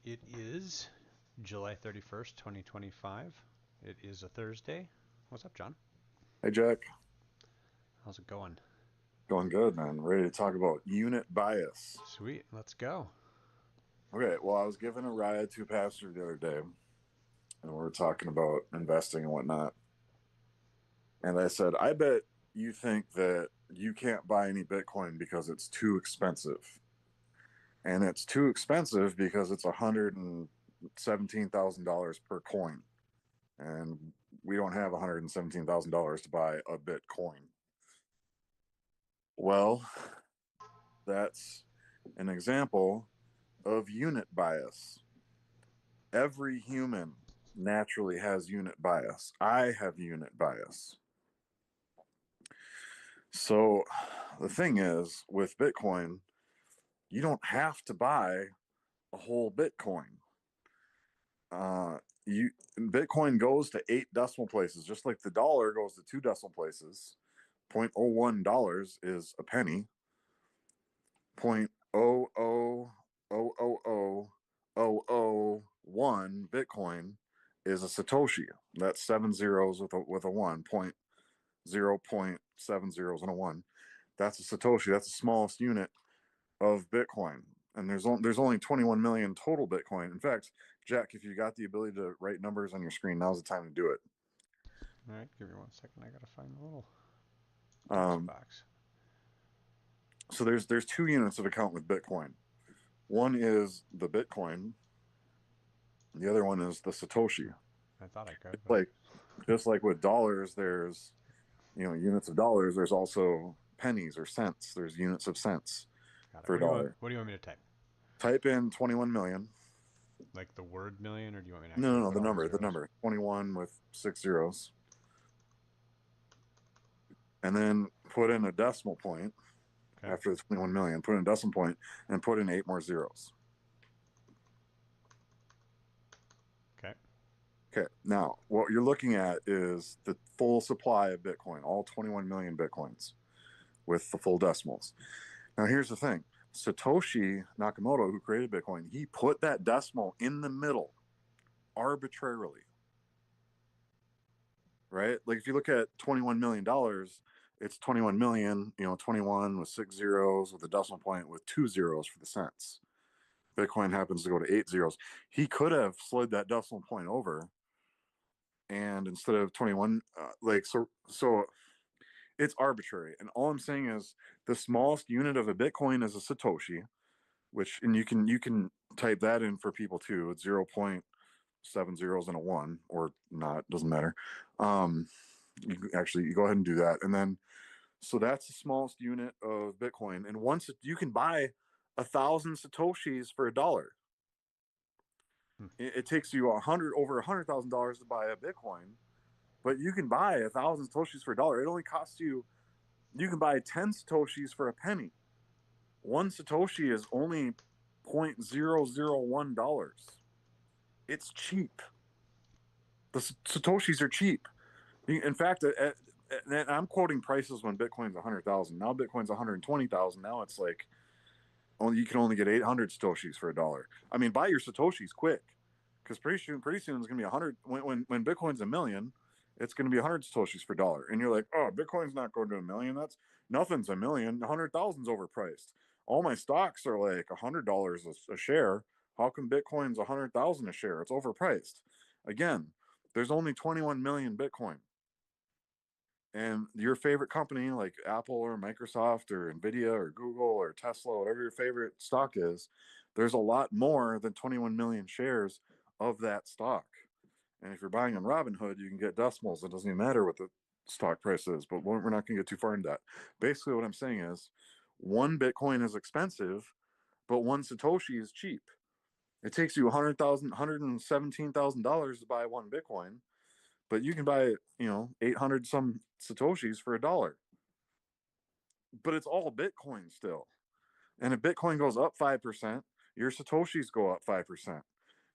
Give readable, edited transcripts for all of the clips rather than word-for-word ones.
It is July 31st, 2025. It is a Thursday. What's up, John? Hey Jack, How's it going? going good, man. Ready to talk about unit bias. Sweet, let's go. Okay, well, I was given a ride to Pastor the other day, and we were talking about investing and whatnot. And I said, I bet you think that you can't buy any Bitcoin because it's too expensive. And it's too expensive because it's $117,000 per coin. And we don't have $117,000 to buy a Bitcoin. Well, that's an example of unit bias. Every human naturally has unit bias. I have unit bias. So the thing is, with Bitcoin, you don't have to buy a whole Bitcoin. You Bitcoin goes to 8 decimal places, just like the dollar goes to 2 decimal places. $0.01 is a penny. Point oh oh oh oh oh oh oh one Bitcoin is a Satoshi. That's 7 zeros with a one. 0.7 zeros and a one. That's a Satoshi. That's the smallest unit of Bitcoin. And there's only 21 million total Bitcoin. In fact, Jack, if you got the ability to write numbers on your screen, now's the time to do it. All right, give me 1 second. I gotta find the little text Um, box. so there's 2 units of account with Bitcoin. One is the Bitcoin, the other one is the Satoshi. I thought I could, but Like just like with dollars, there's units of dollars. There's also pennies or cents. There's units of cents got it. for a What do you want? dollar. What do you want me to type? Type in 21 million. Like the word million, or do you want me to No, no, actually no, put all the the zeros? number 21 with 6 zeros, and then put in a decimal point Okay. after the 21 million. Put in a decimal point and put in 8 more zeros. Okay. Okay, now what you're looking at is the full supply of Bitcoin, all 21 million Bitcoins with the full decimals. Now, here's the thing: Satoshi Nakamoto, who created Bitcoin, he put that decimal in the middle arbitrarily, right? Like if you look at $21 million, it's 21 million, 21 with 6 zeros with a decimal point with 2 zeros for the cents. Bitcoin happens to go to 8 zeros. He could have slid that decimal point over, and instead of 21, so it's arbitrary. And all I'm saying is the smallest unit of a Bitcoin is a Satoshi, which and you can type that in for people too. It's 0.7 zeros and a one, or not, doesn't matter. You go ahead and do that, and then so that's the smallest unit of Bitcoin. And once you can buy 1,000 Satoshis for a dollar, Hmm. it takes you over $100,000 to buy a Bitcoin, but you can buy 1,000 Satoshis for a dollar. It only costs you. You can buy 10 Satoshis for a penny. One Satoshi is only $0.001. It's cheap. The Satoshis are cheap. In fact, I'm quoting prices when Bitcoin's 100,000. Now Bitcoin's 120,000. Now it's like you can only get 800 Satoshis for a dollar. I mean, buy your Satoshis quick, because pretty soon it's gonna be 100. When Bitcoin's a million, it's gonna be 100 Satoshis for a dollar. And you're like, oh, Bitcoin's not going to a million. That's nothing's a million. 100,000's overpriced. All my stocks are like $100 a share. How come Bitcoin's 100,000 a share? It's overpriced. Again, there's only 21 million Bitcoin. And your favorite company like Apple or Microsoft or Nvidia or Google or Tesla, whatever your favorite stock is, there's a lot more than 21 million shares of that stock. And if you're buying on Robinhood, you can get decimals. It doesn't even matter what the stock price is, but we're not going to get too far into that. Basically, what I'm saying is one Bitcoin is expensive, but one Satoshi is cheap. It takes you $117,000 to buy one Bitcoin, but you can buy 800 some Satoshis for a dollar. But it's all Bitcoin still. And if Bitcoin goes up 5%, your Satoshis go up 5%.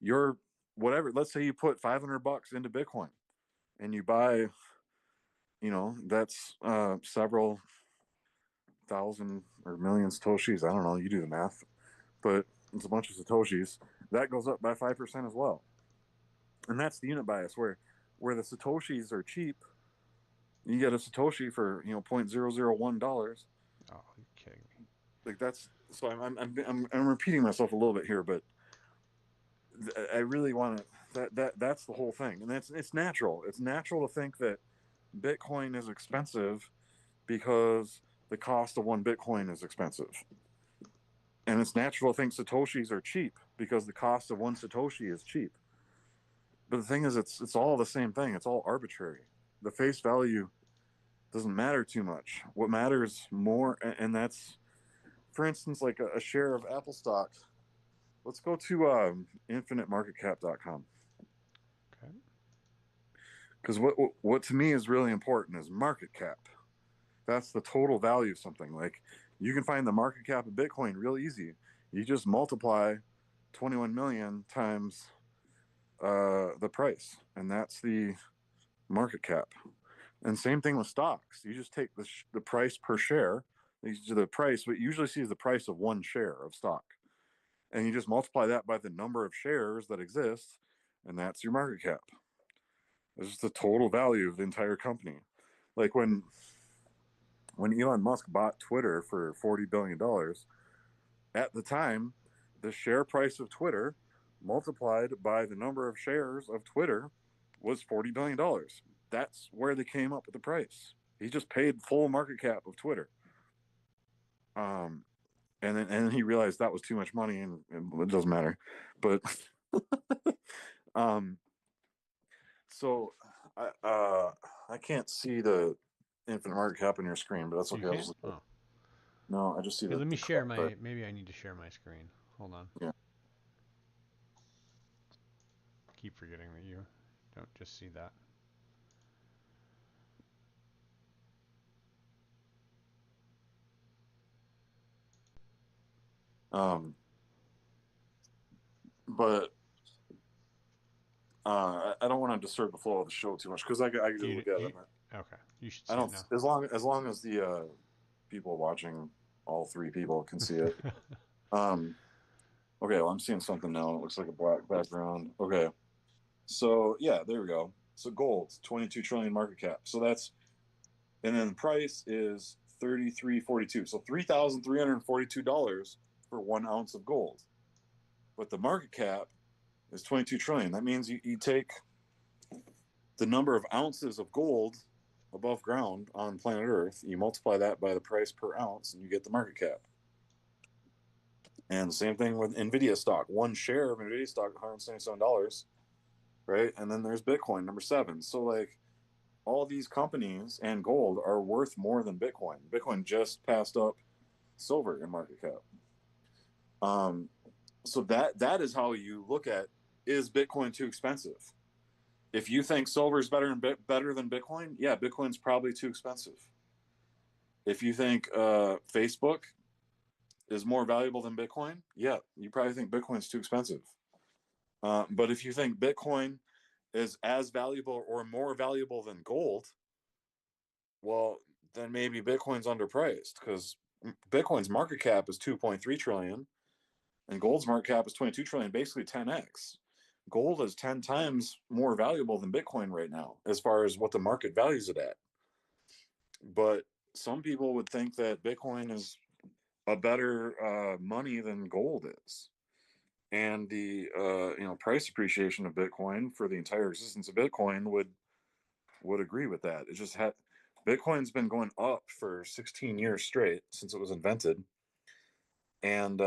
Your whatever, let's say you put $500 into Bitcoin and you buy, that's several thousand or million Satoshis. I don't know. You do the math. But It's a bunch of Satoshis. That goes up by 5% as well. And that's the unit bias where the Satoshis are cheap. You get a Satoshi for, $0.001. Oh, you're kidding me. Like that's so I'm repeating myself a little bit here, but I really want to that's the whole thing. And it's natural. It's natural to think that Bitcoin is expensive because the cost of one Bitcoin is expensive. And it's natural to think Satoshis are cheap because the cost of one Satoshi is cheap. But the thing is, it's all the same thing. It's all arbitrary. The face value doesn't matter too much. What matters more, and that's, for instance, like a share of Apple stock. Let's go to infinitemarketcap.com. Okay. Because what to me is really important is market cap. That's the total value of something. Like you can find the market cap of Bitcoin real easy. You just multiply 21 million times the price, and that's the market cap. And same thing with stocks. You just take the price per share. The price, what you usually see is the price of one share of stock, and you just multiply that by the number of shares that exist, and that's your market cap. It's just the total value of the entire company. Like when Elon Musk bought Twitter for $40 billion, at the time, the share price of Twitter multiplied by the number of shares of Twitter was $40 billion. That's where they came up with the price. He just paid full market cap of Twitter. And then he realized that was too much money, and it doesn't matter. But um, so I can't see the infinite market cap on your screen, but that's You okay. I'll can't? just Oh. no, I just see Here, let me the share crap there. my. Maybe I need to share my screen. Hold on. Yeah. Keep forgetting that you don't just see that. Um, but I don't want to disturb the flow of the show too much because I can just You, look at you, it. okay. You should I see it don't now. as long as the people watching, all three people can see it. Um, okay, well I'm seeing something now. It looks like a black background. Okay, so yeah, there we go. So gold, 22 trillion market cap. So that's and then the price is 33.42. So $3,342 for 1 ounce of gold. But the market cap is 22 trillion. That means you take the number of ounces of gold above ground on planet Earth, you multiply that by the price per ounce, and you get the market cap. And the same thing with Nvidia stock. One share of Nvidia stock, $177, right? And then there's Bitcoin, number 7. So like all these companies and gold are worth more than Bitcoin. Bitcoin just passed up silver in market cap. Um, so that is how you look at, is Bitcoin too expensive? If you think silver is better than Bitcoin, yeah, Bitcoin's probably too expensive. If you think Facebook is more valuable than Bitcoin, yeah, you probably think Bitcoin's too expensive. But if you think Bitcoin is as valuable or more valuable than gold, well, then maybe Bitcoin's underpriced because Bitcoin's market cap is 2.3 trillion and gold's market cap is 22 trillion, basically 10x. Gold is 10 times more valuable than Bitcoin right now as far as what the market values it at. But some people would think that Bitcoin is a better money than gold is. And the price appreciation of Bitcoin for the entire existence of Bitcoin would agree with that. It just had Bitcoin's been going up for 16 years straight since it was invented, and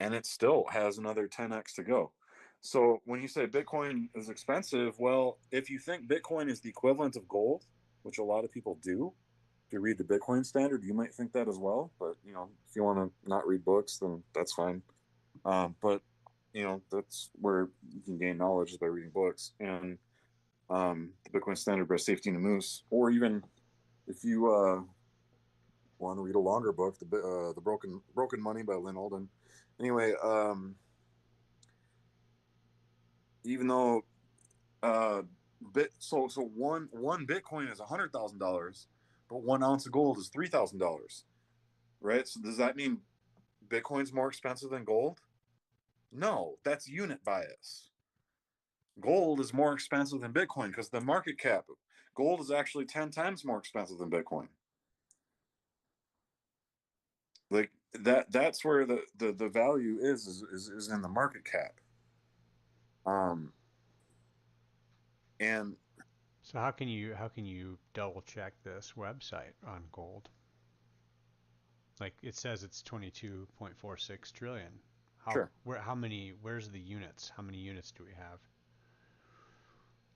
it still has another 10x to go. So when you say Bitcoin is expensive, well, if you think Bitcoin is the equivalent of gold, which a lot of people do, if you read the Bitcoin Standard, you might think that as well. But if you want to not read books, then that's fine. But that's where you can gain knowledge is by reading books and the Bitcoin Standard by Safety and Moose, or even if you want to read a longer book, the Broken Money by Lynn Alden. Anyway, even though one Bitcoin is $100,000, but 1 ounce of gold is $3,000, right? So does that mean Bitcoin's more expensive than gold? No, that's unit bias. Gold is more expensive than Bitcoin because the market cap, gold is actually 10 times more expensive than Bitcoin. Like that's where the value is in the market cap. And So how can you double check this website on gold? Like it says it's 22.46 trillion. sure. Where's the units? How many units do we have?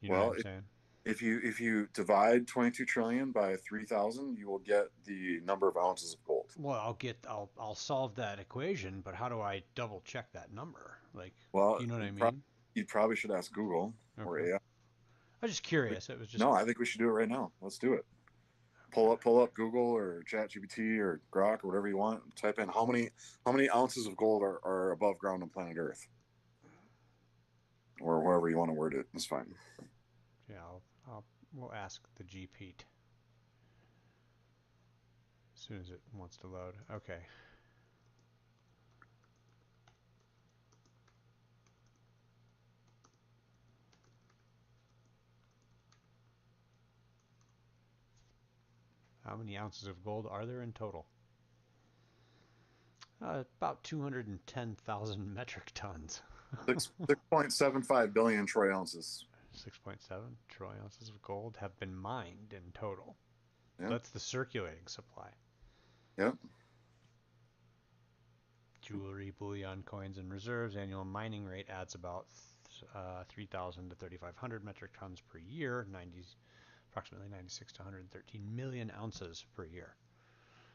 You know what Well, I'm saying? if you divide 22 trillion by 3,000, you will get the number of ounces of gold. Well, I'll solve that equation, but how do I double check that number? Like, Well, you know what I mean? you probably should ask Google or Okay. AI. I was just curious. It was just No, I think we should do it right now. Let's do it. okay. Pull up Google or ChatGPT or Grok or whatever you want. Type in how many ounces of gold are above ground on planet Earth, or however you want to word it. It's fine. Yeah, we'll ask the GP as soon as it wants to load. Okay. How many ounces of gold are there in total? About 210,000 metric tons. 6.75 billion troy ounces. 6.7 trillion ounces of gold have been mined in total. Yeah. That's the circulating supply. Yep. Jewelry, bullion, coins, and reserves. Annual mining rate adds about 3,000 to 3,500 metric tons per year, approximately 96 to 113 million ounces per year.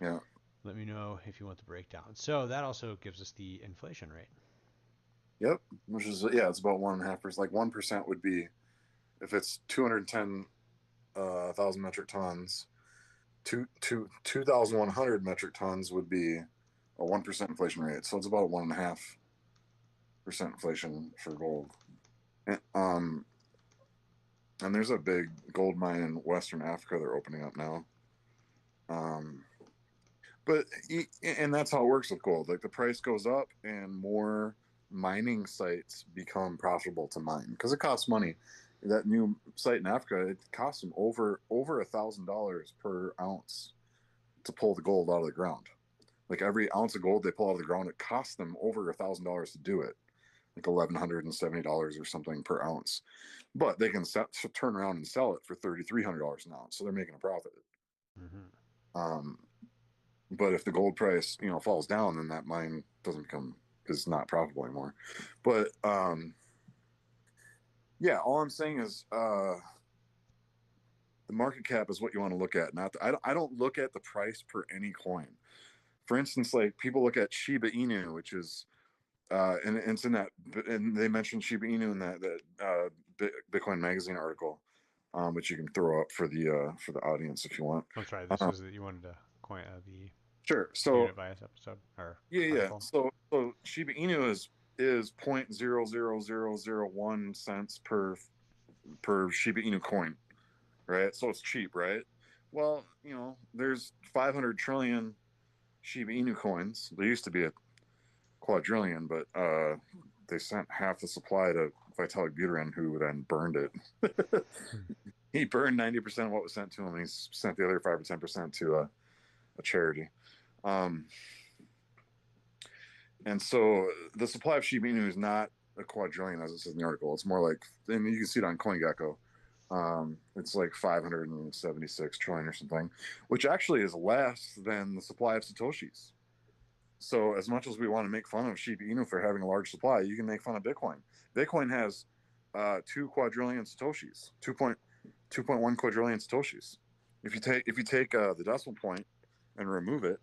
Yeah. Let me know if you want the breakdown. So that also gives us the inflation rate. Yep. Which is, yeah, it's about 1.5%. Like 1% would be, if it's 210,000 metric tons, 2,100 metric tons would be a 1% inflation rate. So it's about 1.5% inflation for gold. And there's a big gold mine in Western Africa they're opening up now. Um, but and that's how it works with gold. Like the price goes up, and more mining sites become profitable to mine because it costs money. That new site in Africa, it costs them over $1,000 per ounce to pull the gold out of the ground. Like every ounce of gold they pull out of the ground, it costs them over $1,000 to do it, like $1,170 or something per ounce. But they can turn around and sell it for $3,300 an ounce, so they're making a profit. Mm-hmm. Um, but if the gold price, falls down, then that mine doesn't become is not profitable anymore. But yeah, all I'm saying is the market cap is what you want to look at. Not I don't look at the price per any coin. For instance, like people look at Shiba Inu, which is and it's in that, and they mentioned Shiba Inu in that Bitcoin Magazine article, which you can throw up for the audience if you want. I'm sorry. This Uh, was you wanted to coin the sure. So unit bias episode or yeah, yeah. article. So Shiba Inu is 0.00001 cents per Shiba Inu coin, right? So it's cheap, right? Well, there's 500 trillion Shiba Inu coins. There used to be a quadrillion, but they sent half the supply to Vitalik Buterin, who then burned it. He burned 90% of what was sent to him, and he sent the other 5 or 10% to a charity. Um, and so the supply of Shiba Inu is not a quadrillion, as it says in the article. It's more like, and you can see it on CoinGecko. It's like 576 trillion or something, which actually is less than the supply of Satoshis. So as much as we want to make fun of Shiba Inu for having a large supply, you can make fun of Bitcoin. Bitcoin has 2 quadrillion Satoshis, 2.1 quadrillion Satoshis. If you take the decimal point and remove it,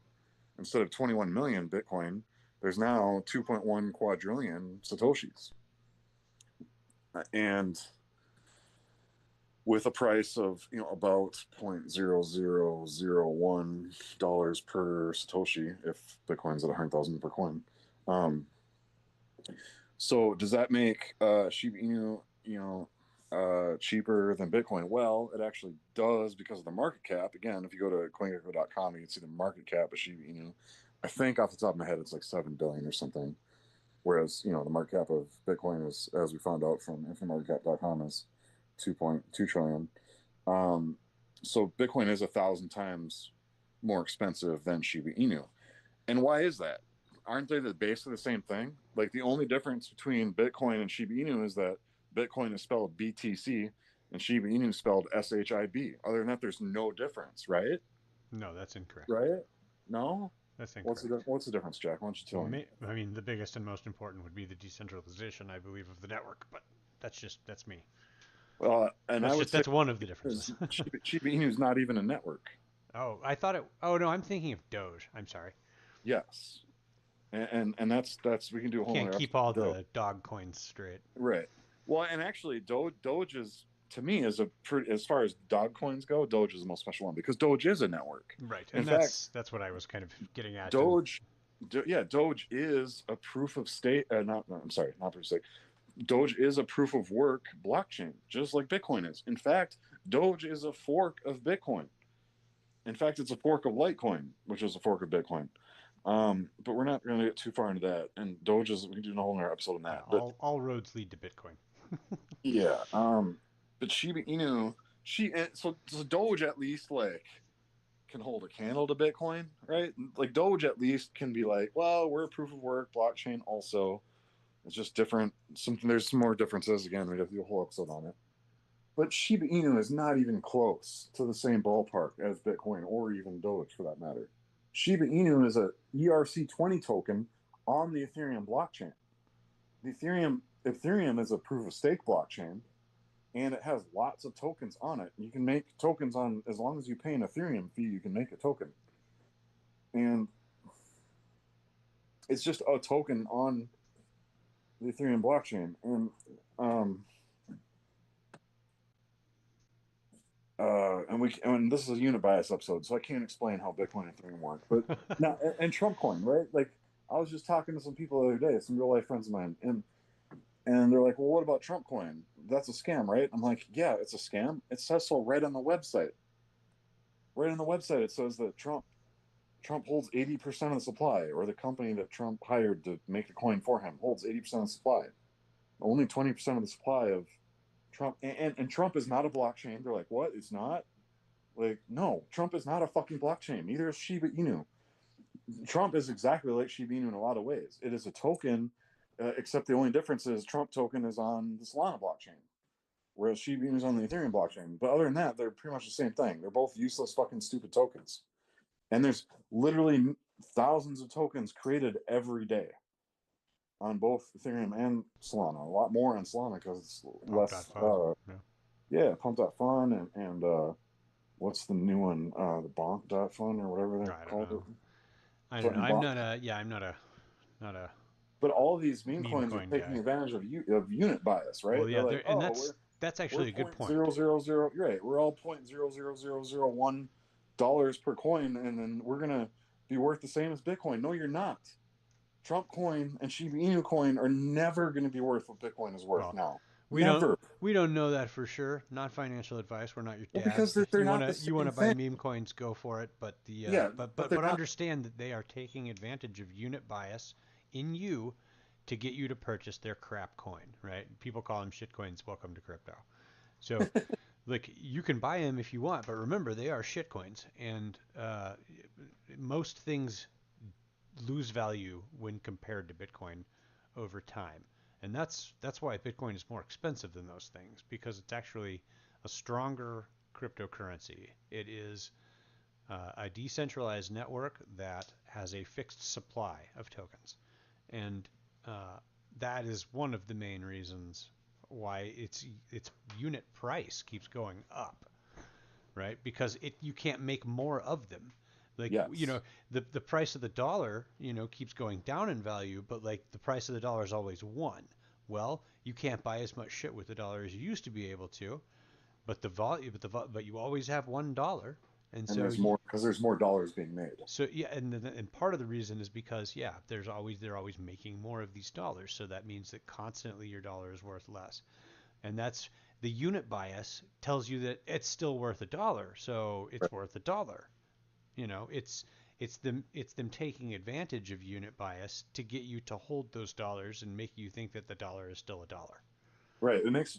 instead of 21 million Bitcoin, there's now 2.1 quadrillion Satoshis. And with a price of about $0.0001 per Satoshi if Bitcoin's at 100,000 per coin. So does that make Shiba Inu cheaper than Bitcoin? Well, it actually does because of the market cap. Again, if you go to CoinGecko.com, you can see the market cap of Shiba Inu. I think off the top of my head, it's like 7 billion or something. Whereas, the market cap of Bitcoin is, as we found out from infomarketcap.com, is 2.2 trillion. Um, so Bitcoin is 1,000 times more expensive than Shiba Inu. And why is that? Aren't they basically the same thing? Like the only difference between Bitcoin and Shiba Inu is that Bitcoin is spelled BTC and Shiba Inu is spelled SHIB. Other than that, there's no difference, right? No, that's incorrect. Right? No? That's What's incorrect. what's the difference, Jack? Why don't you tell me? I mean, the biggest and most important would be the decentralization, I believe, of the network, but that's me. Well, and I would say That's one of the differences. Shiba Inu is not even a network. Oh, I thought it. Oh no, I'm thinking of Doge. I'm sorry. Yes, and that's we can do a whole Can't other keep episode all of Doge. the dog coins straight. Right. Well, and actually, Doge is, to me, is a pretty, as far as dog coins go, Doge is the most special one because Doge is a network. Right, In and fact, that's what I was kind of getting at. And Doge, yeah, Doge is a proof of stake. Not, no, I'm sorry, not proof of stake. Doge is a proof of work blockchain, just like Bitcoin is. In fact, Doge is a fork of Bitcoin. In fact, it's a fork of Litecoin, which is a fork of Bitcoin. But we're not going to get too far into that. And Doge is, we can do a whole other episode on yeah, that. But all roads lead to Bitcoin. yeah, but Shiba Inu, so Doge at least like can hold a candle to Bitcoin, right? Like Doge at least can be like, well, we're a proof of work blockchain. Also, it's just different. Something there's some more differences. Again, we have to do a whole episode on it. But Shiba Inu is not even close to the same ballpark as Bitcoin or even Doge for that matter. Shiba Inu is a ERC20 token on the Ethereum blockchain. The Ethereum is a proof of stake blockchain, and it has lots of tokens on it. You can make tokens on, as long as you pay an Ethereum fee, you can make a token. And it's just a token on the Ethereum blockchain. And this is a unit bias episode, so I can't explain how Bitcoin and Ethereum work. But now, and Trump coin, right? Like, I was just talking to some people the other day, some real life friends of mine, and they're like, "Well, what about Trump coin? That's a scam, right?" I'm like, "Yeah, it's a scam. It says so right on the website. Right on the website, it says that Trump holds 80% of the supply, or the company that Trump hired to make the coin for him holds 80% of the supply. Only 20% of the supply of Trump, and Trump is not a blockchain." They're like, "What? It's not?" Like, no, Trump is not a fucking blockchain. Neither is Shiba Inu. Trump is exactly like Shiba Inu in a lot of ways. It is a token, except the only difference is Trump token is on the Solana blockchain, whereas Shiba Inu is on the Ethereum blockchain. But other than that, they're pretty much the same thing. They're both useless, fucking stupid tokens. And there's literally thousands of tokens created every day on both Ethereum and Solana. A lot more on Solana because it's less. Pump.fun. Yeah. Yeah, Pump.fun and what's the new one? The Bonk.fun or whatever they're I don't called know. it. I don't But know. in I'm Bonk, not a yeah. I'm not a but all these meme meme coins are coin taking guy. advantage of unit bias, Well, right? They're yeah. like, There and oh, that's we're actually a good point point. zero zero zero. You're right. We're all $0.00001 per coin, and then we're gonna be worth the same as Bitcoin. No, you're not. Trump coin and Shiba Inu coin are never going to be worth what Bitcoin is worth Well, now. we don't Never. we don't know that for sure. Not financial advice. We're not your Well, because dads. If they're not the you wanna same buy thing. meme coins, go for it. But the Yeah, but they're but not. understand that they are taking advantage of unit bias in you to get you to purchase their crap coin. Right? People call them shit coins. Welcome to crypto. So like you can buy them if you want, but remember they are shit coins, and most things lose value when compared to Bitcoin over time. And that's why Bitcoin is more expensive than those things because it's actually a stronger cryptocurrency. It is a decentralized network that has a fixed supply of tokens, and uh, that is one of the main reasons why its unit price keeps going up, right? Because you can't make more of them. Like Yes. the price of the dollar keeps going down in value, but like the price of the dollar is always one. Well, you can't buy as much shit with the dollar as you used to be able to, but but you always have $1, and And so there's more because there's more dollars being made. yeah, and part of the reason is because yeah, they're always making more of these dollars, so that means that constantly your dollar is worth less, and that's the unit bias tells you that it's still worth $1, so Right. it's worth $1. You know, it's them taking advantage of unit bias to get you to hold those dollars and make you think that the dollar is still a dollar. Right. It makes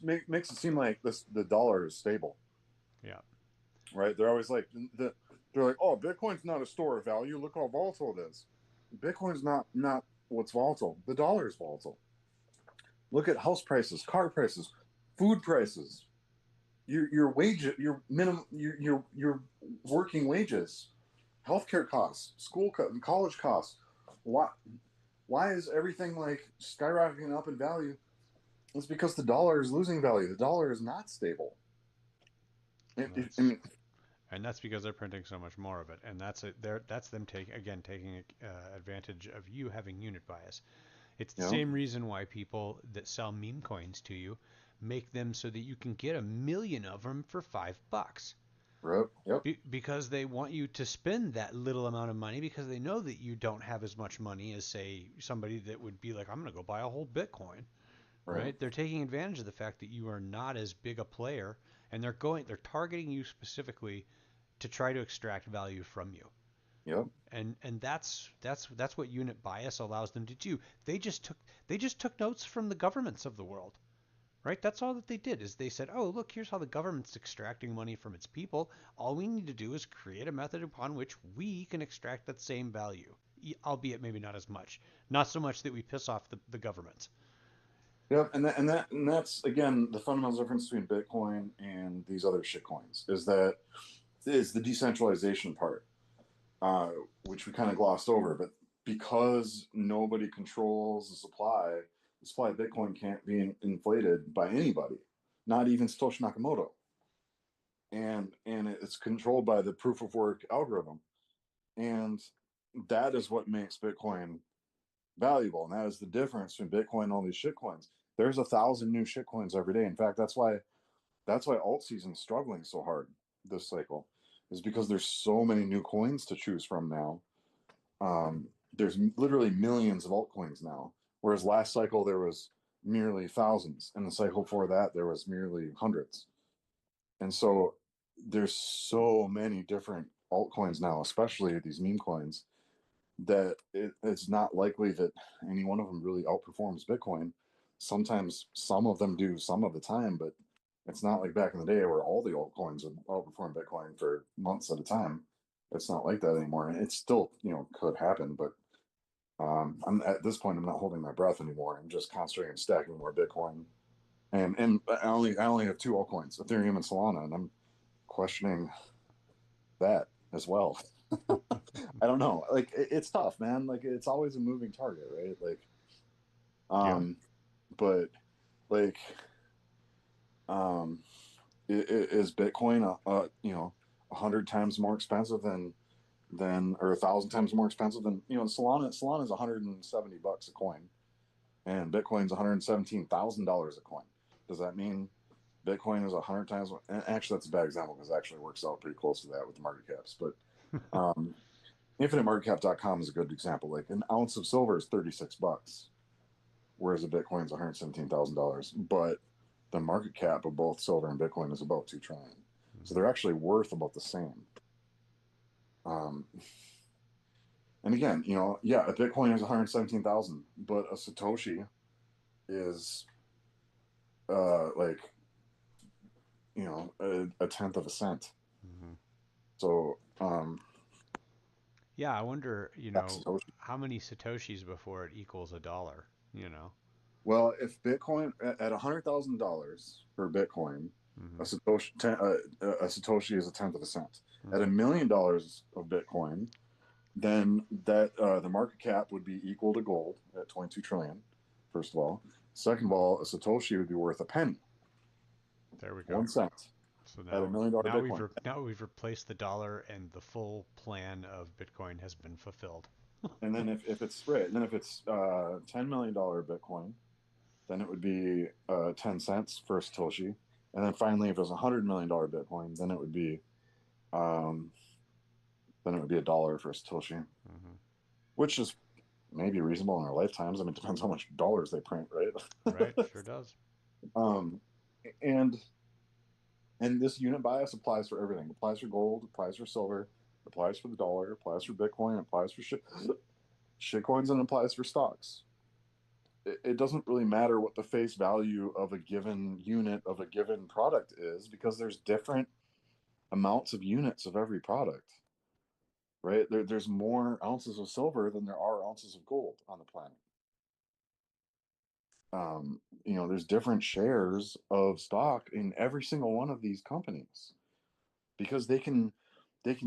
it seem like the dollar is stable. Yeah. Right. They're always like they're like, oh, Bitcoin's not a store of value. Look how volatile it is. Bitcoin's not what's volatile. The dollar is volatile. Look at house prices, car prices, food prices, your wage, your minimum, your working wages, healthcare costs, college costs. Why why is everything like skyrocketing up in value? It's because the dollar is losing value. The dollar is not stable. And I that's mean, and that's because they're printing so much more of it, and that's them taking advantage of you having unit bias. It's the you know, same reason why people that sell meme coins to you make them so that you can get 1 million of them for $5 right, yep, because they want you to spend that little amount of money because they know that you don't have as much money as, say, somebody that would be like, I'm going to go buy a whole Bitcoin, right, right? They're taking advantage of the fact that you are not as big a player, and they're targeting you specifically to try to extract value from you. yep, And that's what unit bias allows them to do. They just took notes from the governments of the world, right? That's all that they did is they said, "Oh, look, here's how the government's extracting money from its people. All we need to do is create a method upon which we can extract that same value, albeit maybe not as much, not so much that we piss off the government." yep. And that's again the fundamental difference between Bitcoin and these other shit coins is the decentralization part, uh, which we kind of glossed over. But because nobody controls the supply of Bitcoin can't be inflated by anybody, not even Satoshi Nakamoto, and it's controlled by the proof of work algorithm, and that is what makes Bitcoin valuable, and that is the difference between Bitcoin and all these shit coins. There's 1,000 new shit coins every day. In fact, that's why alt season's struggling so hard this cycle, is because there's so many new coins to choose from now. There's literally millions of altcoins now, whereas last cycle there was merely thousands, and the cycle before that there was merely hundreds. And so there's so many different altcoins now, especially these meme coins, that it's not likely that any one of them really outperforms Bitcoin. Sometimes some of them do some of the time, but it's not like back in the day where all the altcoins would outperform Bitcoin for months at a time. It's not like that anymore, and it still could happen. But I'm at this point I'm not holding my breath anymore. I'm just concentrating on stacking more Bitcoin, and I only have two altcoins, Ethereum and Solana, and I'm questioning that as well. I don't know. Like it's tough, man. Like it's always a moving target, right? Like, Yeah. um, but like, um, is Bitcoin a 100 times more expensive than or 1,000 times more expensive than Solana? Solana is $170 a coin, and Bitcoin's $117,000 a coin. Does that mean Bitcoin is 100 times? And actually, that's a bad example because it actually works out pretty close to that with the market caps. But um, infinitemarketcap.com is a good example. Like an ounce of silver is $36, whereas a Bitcoin is $117,000. But the market cap of both silver and Bitcoin is about 2 trillion. So Mm-hmm. they're actually worth about the same. Um, and again, yeah, a Bitcoin is 117,000, but a Satoshi is like a tenth of a cent. Mm-hmm. So Yeah, I wonder, Satoshi. how many satoshis before it equals a dollar, you know? Well, if Bitcoin at $100,000 for Bitcoin, Mm-hmm. a Satoshi is a tenth of a cent. At Mm-hmm. $1 million of Bitcoin, then that the market cap would be equal to gold at 22 trillion. First of all, second of all, a Satoshi would be worth a penny, There we go. 1 cent So at a $1 million Bitcoin. now we've replaced the dollar, and the full plan of Bitcoin has been fulfilled. And then if it's right, and then if it's $10 million Bitcoin, then it would be 10 cents for a Satoshi. And then finally, if it was $100 million Bitcoin, um, then it would be a dollar for a Satoshi, Mm-hmm. which is maybe reasonable in our lifetimes. I mean, it depends how much dollars they print, Right? right? Sure does. um, and and this unit bias applies for everything. It applies for gold, applies for silver, applies for the dollar, applies for Bitcoin, applies for shit coins, and applies for stocks. It doesn't really matter what the face value of a given unit of a given product is because there's different amounts of units of every product, right? There's more ounces of silver than there are ounces of gold on the planet. There's different shares of stock in every single one of these companies because they can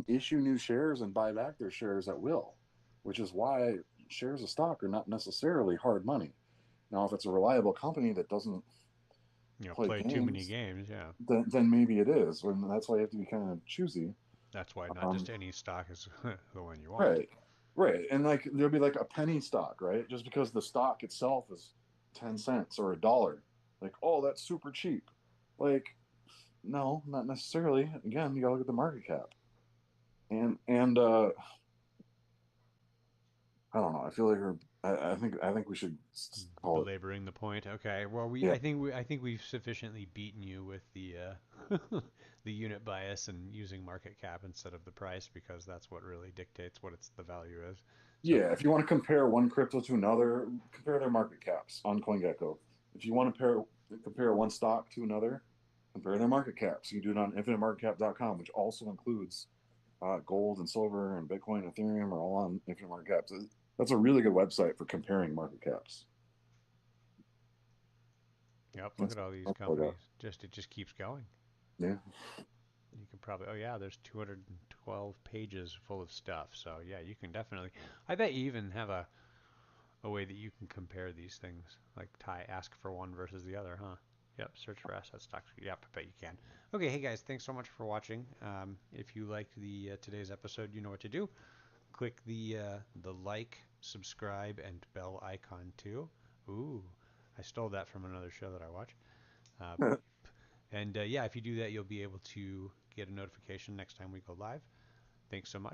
issue new shares and buy back their shares at will, which is why shares of stock are not necessarily hard money. Now, if it's a reliable company that doesn't play Play too many games, games. Yeah, then maybe it is. And that's why you have to be kind of choosy. that's why not Um, just any stock is the one you want. right, right. And like there'll be like a penny stock, right? Just because the stock itself is 10 cents or a dollar, like, oh, that's super cheap. Like, no, not necessarily. Again, you gotta look at the market cap. And I don't know. I feel like I think we should call it. Belaboring the point. Okay. Well, Yeah, I think we've sufficiently beaten you with the the unit bias and using market cap instead of the price because that's what really dictates what the value is. So yeah. If you want to compare one crypto to another, compare their market caps on CoinGecko. If you want to compare one stock to another, compare their market caps. You can do it on infinitemarketcap.com, which also includes gold and silver and Bitcoin and Ethereum are all on Infinite Market Caps. That's a really good website for comparing market caps. yep, look That's, at all these that's what I got. companies. Just it just keeps going. Yeah. You can probably, oh yeah, there's 212 pages full of stuff. So yeah, you can definitely. I bet you even have a way that you can compare these things, like ask for one versus the other, huh? Yep, search for asset stocks. Yep, I bet you can. Okay, hey guys, thanks so much for watching. If you liked the today's episode, you know what to do. Click the like, subscribe, and bell icon too. Ooh, I stole that from another show that I watch. Uh, and yeah, if you do that, you'll be able to get a notification next time we go live. Thanks so much.